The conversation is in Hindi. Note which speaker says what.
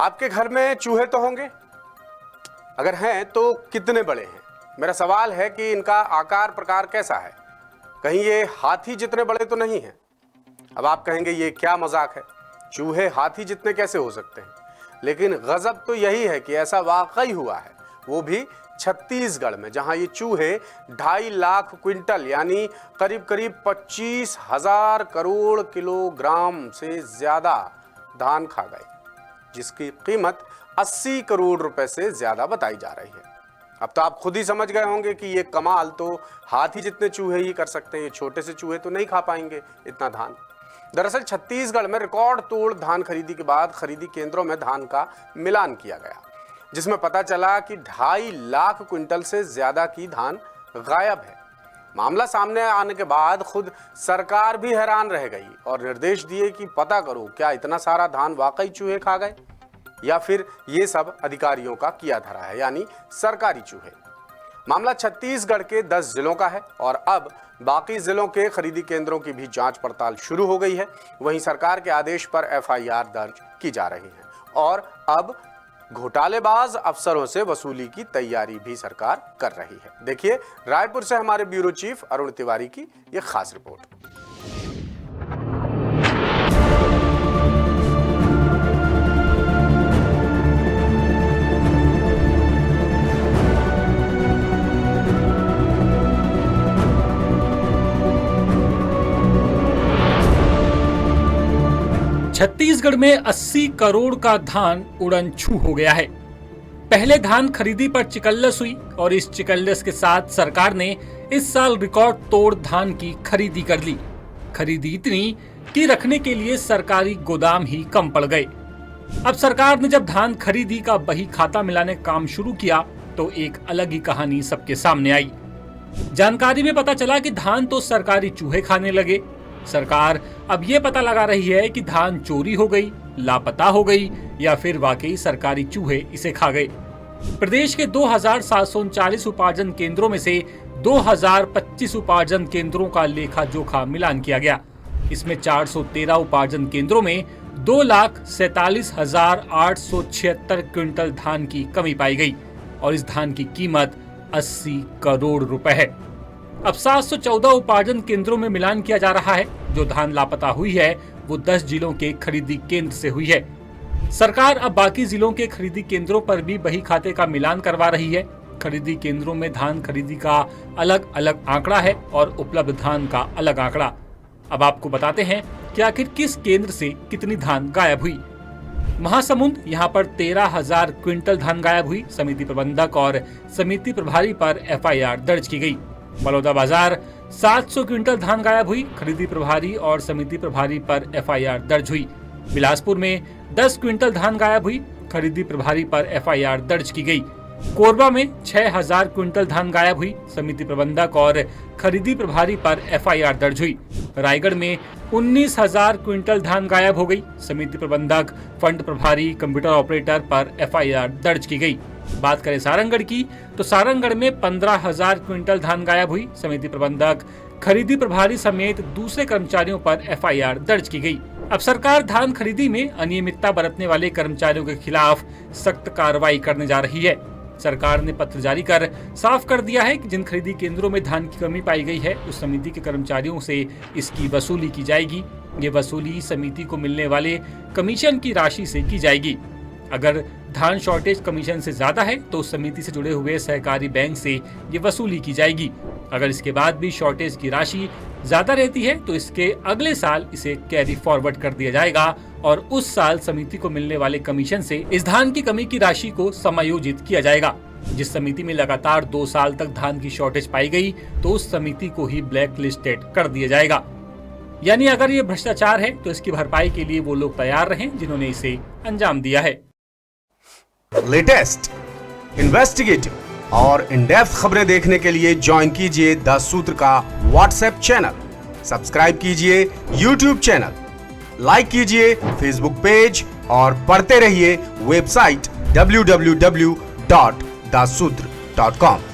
Speaker 1: आपके घर में चूहे तो होंगे, अगर हैं तो कितने बड़े हैं? मेरा सवाल है कि इनका आकार प्रकार कैसा है? कहीं ये हाथी जितने बड़े तो नहीं हैं? अब आप कहेंगे ये क्या मजाक है, चूहे हाथी जितने कैसे हो सकते हैं? लेकिन गजब तो यही है कि ऐसा वाकई हुआ है, वो भी छत्तीसगढ़ में, जहां ये चूहे 2.5 लाख क्विंटल यानी करीब करीब 25,000 करोड़ किलोग्राम से ज्यादा धान खा गए, जिसकी कीमत 80 करोड़ रुपए से ज्यादा बताई जा रही है। अब तो आप खुद ही समझ गए होंगे कि ये कमाल तो हाथी जितने चूहे ही कर सकते हैं, ये छोटे से चूहे तो नहीं खा पाएंगे इतना धान। दरअसल छत्तीसगढ़ में रिकॉर्ड तोड़ धान खरीदी के बाद खरीदी केंद्रों में धान का मिलान किया गया, जिसमें पता चला कि 2.5 लाख क्विंटल से ज्यादा की धान गायब है। मामला सामने आने के बाद खुद सरकार भी हैरान रह गई और निर्देश दिए कि पता करो क्या इतना सारा धान वाकई चूहे खा गए या फिर ये सब अधिकारियों का किया धरा है, यानी सरकारी चूहे। मामला छत्तीसगढ़ के 10 जिलों का है और अब बाकी जिलों के खरीदी केंद्रों की भी जांच पड़ताल शुरू हो गई है। वहीं सरकार के आदेश पर FIR दर्ज की जा रही है और अब घोटालेबाज अफसरों से वसूली की तैयारी भी सरकार कर रही है। देखिए रायपुर से हमारे ब्यूरो चीफ अरुण तिवारी की ये खास रिपोर्ट।
Speaker 2: छत्तीसगढ़ में 80 करोड़ का धान उड़न छू हो गया है। पहले धान खरीदी पर चिकल्लस हुई और इस चिकल्लस के साथ सरकार ने इस साल रिकॉर्ड तोड़ धान की खरीदी कर ली। खरीदी इतनी कि रखने के लिए सरकारी गोदाम ही कम पड़ गए। अब सरकार ने जब धान खरीदी का बही खाता मिलाने काम शुरू किया तो एक अलग ही कहानी सबके सामने आई। जानकारी में पता चला कि धान तो सरकारी चूहे खाने लगे। सरकार अब ये पता लगा रही है कि धान चोरी हो गई, लापता हो गई या फिर वाकई सरकारी चूहे इसे खा गए। प्रदेश के 2,739 उपार्जन केंद्रों में से 2,025 उपार्जन केंद्रों का लेखा जोखा मिलान किया गया। इसमें 413 उपार्जन केंद्रों में 2,47,876 क्विंटल धान की कमी पाई गई और इस धान की कीमत 80 करोड़ रुपए है। अब 714 उपार्जन केंद्रों में मिलान किया जा रहा है। जो धान लापता हुई है वो 10 जिलों के खरीदी केंद्र से हुई है। सरकार अब बाकी जिलों के खरीदी केंद्रों पर भी बही खाते का मिलान करवा रही है। खरीदी केंद्रों में धान खरीदी का अलग अलग आंकड़ा है और उपलब्ध धान का अलग आंकड़ा। अब आपको बताते हैं कि आखिर किस केंद्र से कितनी धान गायब हुई। महासमुंद, यहाँ पर 13,000 क्विंटल धान गायब हुई। समिति प्रबंधक और समिति प्रभारी पर FIR दर्ज की गई। बलौदाबाजार 700 क्विंटल धान गायब हुई। खरीदी प्रभारी और समिति प्रभारी पर FIR दर्ज हुई। बिलासपुर में 10 क्विंटल धान गायब हुई। खरीदी प्रभारी पर FIR दर्ज की गई। कोरबा में 6,000 क्विंटल धान गायब हुई। समिति प्रबंधक और खरीदी प्रभारी पर FIR दर्ज हुई। रायगढ़ में 19,000 क्विंटल धान गायब हो गई। समिति प्रबंधक, फंड प्रभारी, कंप्यूटर ऑपरेटर पर FIR दर्ज की गई। बात करें सारंगढ़ की तो सारंगढ़ में 15,000 क्विंटल धान गायब हुई। समिति प्रबंधक, खरीदी प्रभारी समेत दूसरे कर्मचारियों पर FIR दर्ज की गई। अब सरकार धान खरीदी में अनियमितता बरतने वाले कर्मचारियों के खिलाफ सख्त कार्रवाई करने जा रही है। सरकार ने पत्र जारी कर साफ कर दिया है कि जिन खरीदी केंद्रों में धान की कमी पाई गई है उस समिति के कर्मचारियों से इसकी वसूली की जाएगी। ये वसूली समिति को मिलने वाले कमीशन की राशि से की जाएगी। अगर धान शॉर्टेज कमीशन से ज्यादा है तो समिति से जुड़े हुए सहकारी बैंक से ये वसूली की जाएगी। अगर इसके बाद भी शॉर्टेज की राशि ज्यादा रहती है तो इसके अगले साल इसे कैरी फॉरवर्ड कर दिया जाएगा और उस साल समिति को मिलने वाले कमीशन से इस धान की कमी की राशि को समायोजित किया जाएगा। जिस समिति में लगातार 2 साल तक धान की शॉर्टेज पाई गई तो उस समिति को ही ब्लैक लिस्टेड कर दिया जाएगा। यानी अगर ये भ्रष्टाचार है तो इसकी भरपाई के लिए वो लोग तैयार रहें जिन्होंने इसे अंजाम दिया है।
Speaker 1: लेटेस्ट, इन्वेस्टिगेटिव और इन डेप्थ खबरें देखने के लिए ज्वाइन कीजिए द सूत्र का व्हाट्सएप चैनल, सब्सक्राइब कीजिए यूट्यूब चैनल, लाइक कीजिए फेसबुक पेज और पढ़ते रहिए वेबसाइट www.dasudr.com।